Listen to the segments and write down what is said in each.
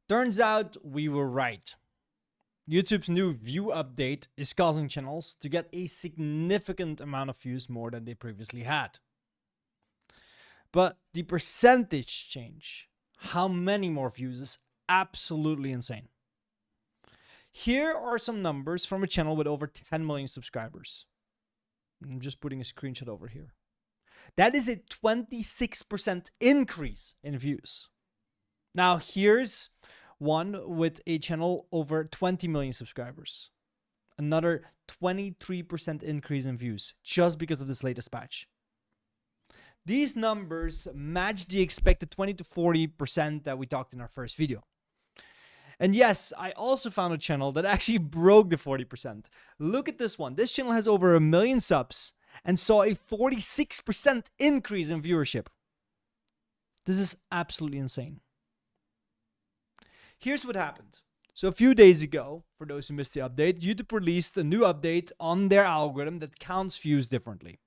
Turns out we were right. YouTube's new view update is causing channels to get a significant amount of views more than they previously had. But the percentage change, how many more views, is absolutely insane. Here are some numbers from a channel with over 10 million subscribers. I'm just putting a screenshot over here. That is a 26% increase in views. Now here's one with a channel over 20 million subscribers. Another 23% increase in views just because of this latest patch. These numbers match the expected 20 to 40% that we talked in our first video. And yes, I also found a channel that actually broke the 40%. Look at this one. This channel has over 1 million subs and saw a 46% increase in viewership. This is absolutely insane. Here's what happened. So a few days ago, for those who missed the update, YouTube released a new update on their algorithm that counts views differently.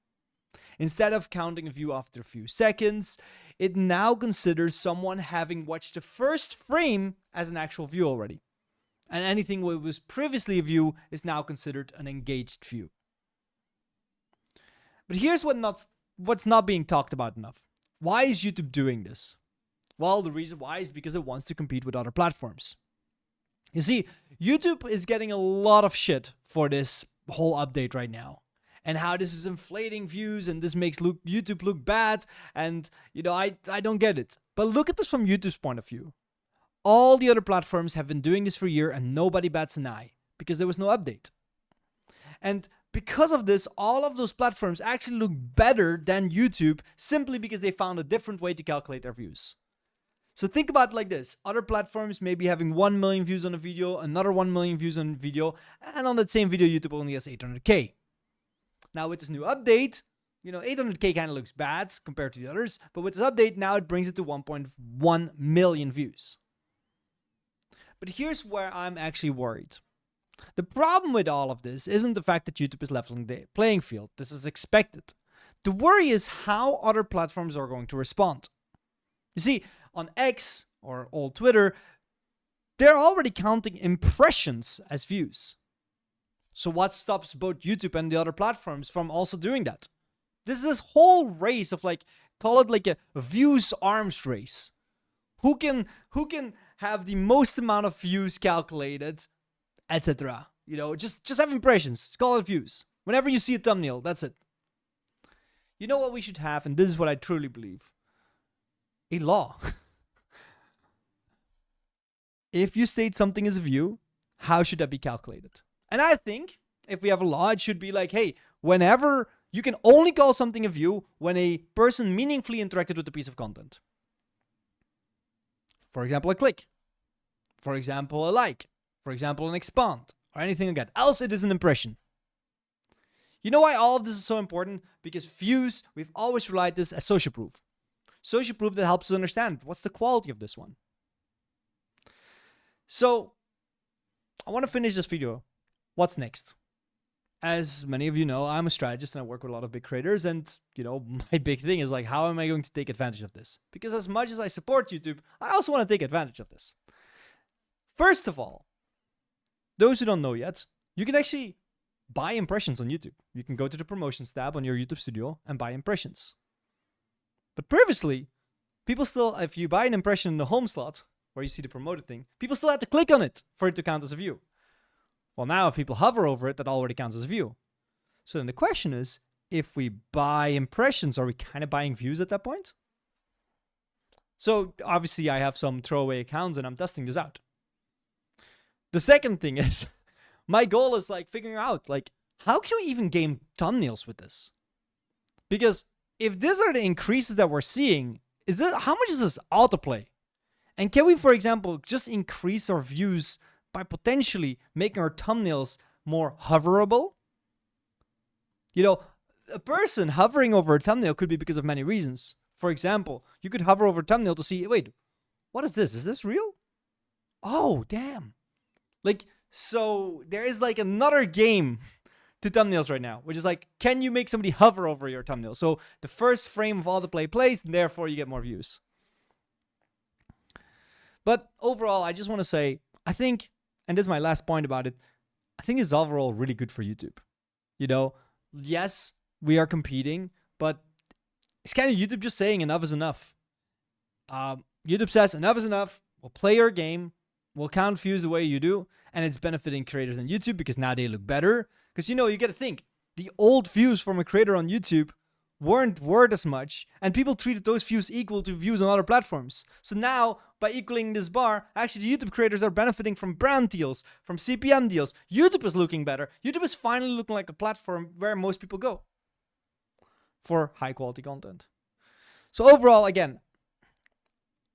Instead of counting a view after a few seconds, it now considers someone having watched the first frame as an actual view already. And anything that was previously a view is now considered an engaged view. But here's what's not being talked about enough. Why is YouTube doing this? Well, the reason why is because it wants to compete with other platforms. You see, YouTube is getting a lot of shit for this whole update right now. And how this is inflating views and this makes YouTube look bad. And, I don't get it. But look at this from YouTube's point of view. All the other platforms have been doing this for a year and nobody bats an eye because there was no update. And because of this, all of those platforms actually look better than YouTube simply because they found a different way to calculate their views. So think about it like this. Other platforms may be having 1 million views on a video, another 1 million views on a video, and on that same video, YouTube only has 800K. Now with this new update, 800K kind of looks bad compared to the others, but with this update, now it brings it to 1.1 million views. But here's where I'm actually worried. The problem with all of this isn't the fact that YouTube is leveling the playing field. This is expected. The worry is how other platforms are going to respond. You see, on X, or old Twitter, they're already counting impressions as views. So what stops both YouTube and the other platforms from also doing that? There's this whole race of call it like a views arms race. Who can have the most amount of views calculated, etc. Just have impressions. Just call it views. Whenever you see a thumbnail, that's it. You know what we should have, and this is what I truly believe. A law. If you state something as a view, how should that be calculated? And I think if we have a law, it should be like, hey, whenever you can only call something a view when a person meaningfully interacted with a piece of content. For example, a click. For example, a like. For example, an expand. Or anything like that. Else it is an impression. You know why all of this is so important? Because views, we've always relied this as social proof. Social proof that helps us understand what's the quality of this one. So, I want to finish this video. What's next? As many of you know, I'm a strategist and I work with a lot of big creators. And, my big thing is how am I going to take advantage of this? Because as much as I support YouTube, I also want to take advantage of this. First of all, those who don't know yet, you can actually buy impressions on YouTube. You can go to the promotions tab on your YouTube Studio and buy impressions. But previously, people still, if you buy an impression in the home slot, where you see the promoted thing, people still had to click on it for it to count as a view. Well, now if people hover over it, that already counts as a view. So then the question is, if we buy impressions, are we kind of buying views at that point? So obviously I have some throwaway accounts and I'm testing this out. The second thing is, my goal is figuring out how can we even game thumbnails with this? Because if these are the increases that we're seeing, how much is this autoplay? And can we, for example, just increase our views by potentially making our thumbnails more hoverable? A person hovering over a thumbnail could be because of many reasons. For example, you could hover over a thumbnail to see, wait, what is this? Is this real? Oh, damn. So there is another game to thumbnails right now, which is can you make somebody hover over your thumbnail? So the first frame of autoplay plays, and therefore you get more views. But overall, I just want to say, I think, and this is my last point about it, I think it's overall really good for YouTube. You know, yes, we are competing, but it's kind of YouTube just saying enough is enough. YouTube says enough is enough. We'll play your game. We'll count views the way you do. And it's benefiting creators on YouTube because now they look better. Because, you know, you got to think, the old views from a creator on YouTube weren't worth as much, and people treated those views equal to views on other platforms. So now, by equaling this bar, actually the YouTube creators are benefiting from brand deals, from CPM deals. YouTube is looking better. YouTube is finally looking like a platform where most people go for high quality content. So overall, again,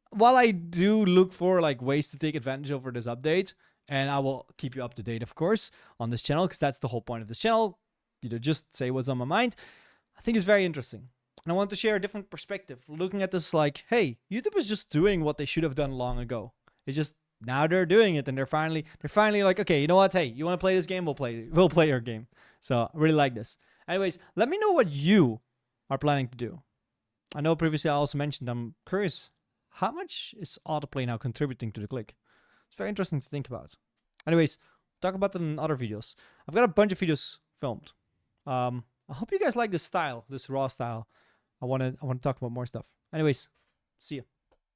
while I do look for like ways to take advantage over this update, and I will keep you up to date, of course, on this channel, because that's the whole point of this channel, you know, just say what's on my mind. I think it's very interesting. And I want to share a different perspective, looking at this like, hey, YouTube is just doing what they should have done long ago. It's just now they're doing it, and they're finally like, okay, you know what? Hey, you want to play this game? We'll play your game. So I really like this. Anyways, let me know what you are planning to do. I know previously I also mentioned I'm curious, how much is autoplay now contributing to the click? It's very interesting to think about. Anyways, talk about it in other videos. I've got a bunch of videos filmed. I hope you guys like this style, this raw style. I want to talk about more stuff. Anyways, see you.